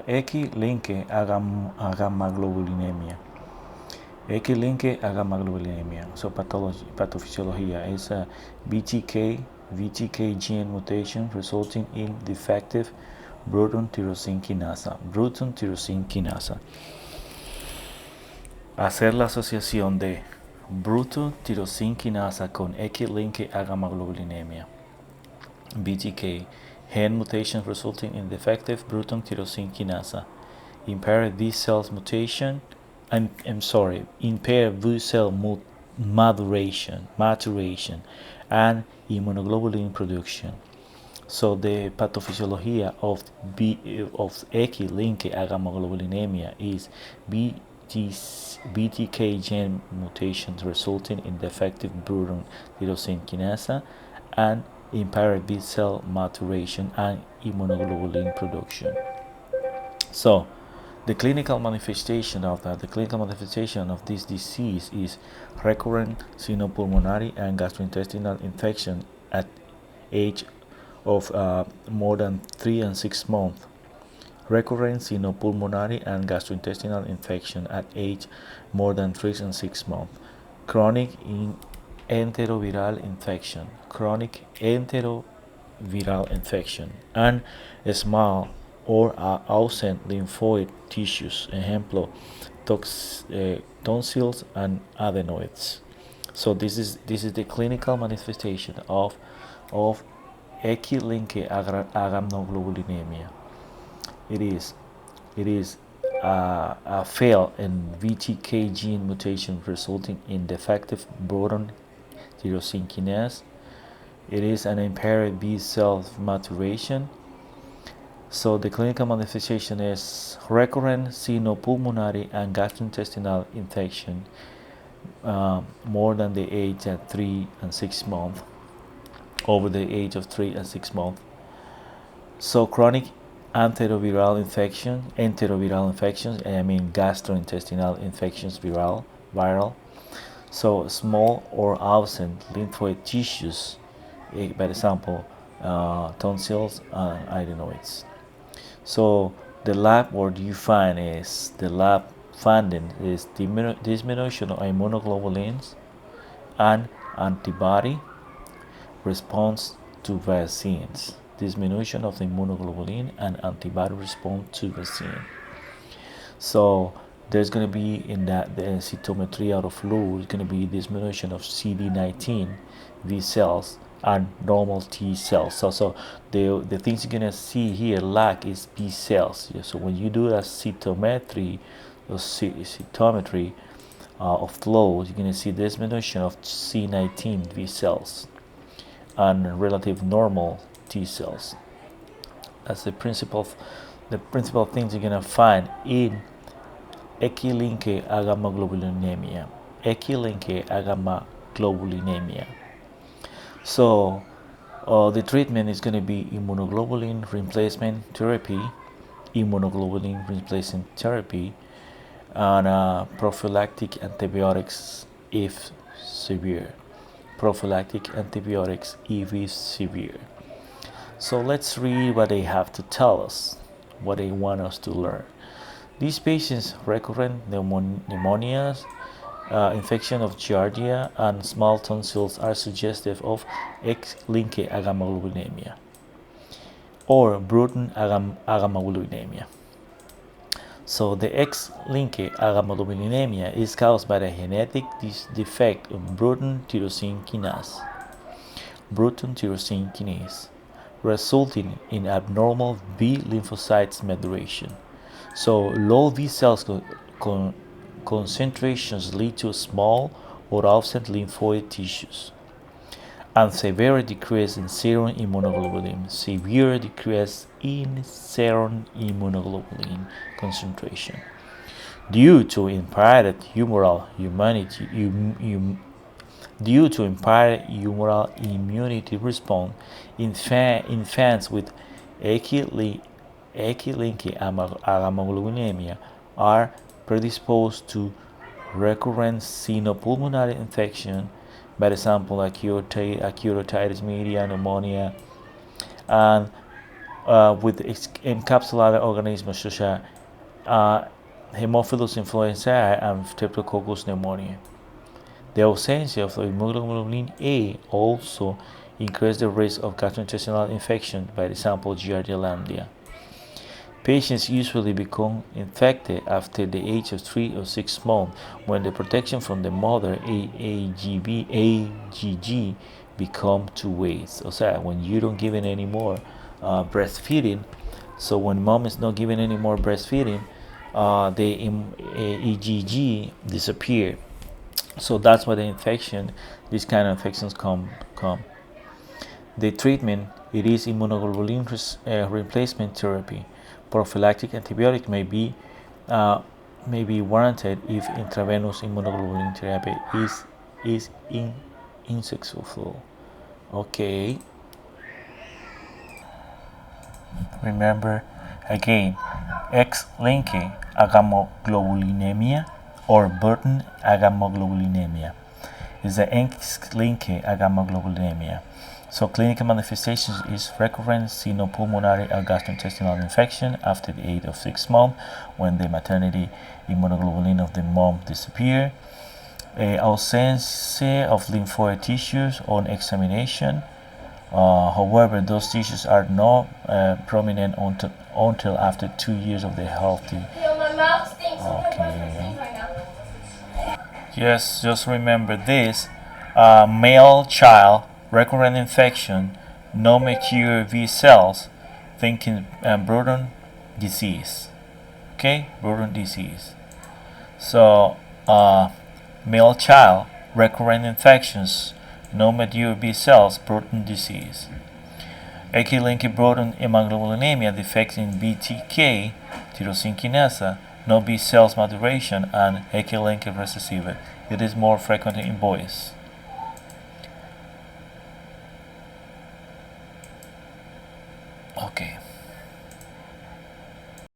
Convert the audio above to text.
X-linked agamaglobulinemia. X-linked agamaglobulinemia. So pathophysiology is a BTK gene mutation resulting in defective Bruton tyrosine kinase. Bruton tyrosine kinase. Hacer la asociación de Bruton tyrosine kinase con X-linked agamaglobulinemia. BTK gene mutation resulting in defective Bruton tyrosine kinase. Impaired B cells mutation. Impaired B cell maturation and immunoglobulin production. So the pathophysiology of X-linked agamaglobulinemia is BTK gene mutations resulting in defective Bruton tyrosine kinase and impaired B cell maturation and immunoglobulin production. So the clinical manifestation of this disease is recurrent pneumopulmonary and gastrointestinal infection at age of more than 3 and 6 months. Recurrent pneumopulmonary and gastrointestinal infection at age more than 3 and 6 months. Chronic enteroviral infection and small or absent lymphoid tissues, example, tonsils and adenoids. So this is the clinical manifestation of X-linked agamoglobulinemia. It is a fail in BTK gene mutation resulting in defective Bruton tyrosine kinase. It is an impaired B cell maturation. So the clinical manifestation is recurrent pneumopulmonary and gastrointestinal infection more than the age of 3 and 6 months, over the age of 3 and 6 months. So chronic enteroviral infections, gastrointestinal infections, viral. So small or absent lymphoid tissues, by example, tonsils and adenoids. So the lab work you find is diminution of immunoglobulins and antibody response to vaccines. Diminution of the immunoglobulin and antibody response to vaccine. So there's going to be in that the cytometry out of fluid is going to be diminution of CD19 V cells and normal T cells. So the things you're gonna see here lack is B cells. So when you do a cytometry of flows, you're gonna see diminution of C19 V cells and relative normal T cells. That's the principal things you're gonna find in X-linked agamaglobulinemia. So the treatment is going to be immunoglobulin replacement therapy, and prophylactic antibiotics if severe. So let's read what they have to tell us, what they want us to learn. These patients recurrent pneumonias, infection of giardia and small tonsils are suggestive of X-linked agamaglobulinemia or Bruton agamaglobulinemia. So the X-linked agamaglobulinemia is caused by the genetic defect in Bruton tyrosine kinase, resulting in abnormal B lymphocytes maturation. So low B cells concentrations lead to small or absent lymphoid tissues, and severe decrease in serum immunoglobulin, concentration. Due to impaired humoral immunity response, infants with X-linked agamaglobulinemia are predisposed to recurrent pneumopulmonary infection, by example, acute otitis media, pneumonia, and with encapsulated organisms such as Haemophilus influenzae and Streptococcus pneumoniae. The absence of immunoglobulin A also increases the risk of gastrointestinal infection, by example, Giardia lamblia. Patients usually become infected after the age of 3 or 6 months when the protection from the mother AGG become too weak. O sea, when you don't give it anymore breastfeeding, so when mom is not giving any more breastfeeding, the AGG disappear. So that's why these kind of infections come. The treatment, it is immunoglobulin replacement therapy. Prophylactic antibiotic may be warranted if intravenous immunoglobulin therapy is unsuccessful. Okay. Remember again, X-linked AGAMMAGLOBULINEMIA or Bruton AGAMMAGLOBULINEMia is the X-linked AGAMMAGLOBULINEMia. So clinical manifestations is recurrent pulmonary or gastrointestinal infection after the age of 6 months when the maternity immunoglobulin of the mom disappear. Absence of lymphoid tissues on examination. However, those tissues are not prominent until after 2 years of the healthy. Okay. Yes, just remember this. Male child, recurrent infection, no mature V cells, thinking Bruton disease. Okay, Bruton disease. So, male child, recurrent infections, no mature B cells, Bruton disease. X-linked Bruton immunoglobulin defects in BTK, tyrosine kinase, no B cells maturation, and X-linked recessive. It is more frequent in boys. Okay.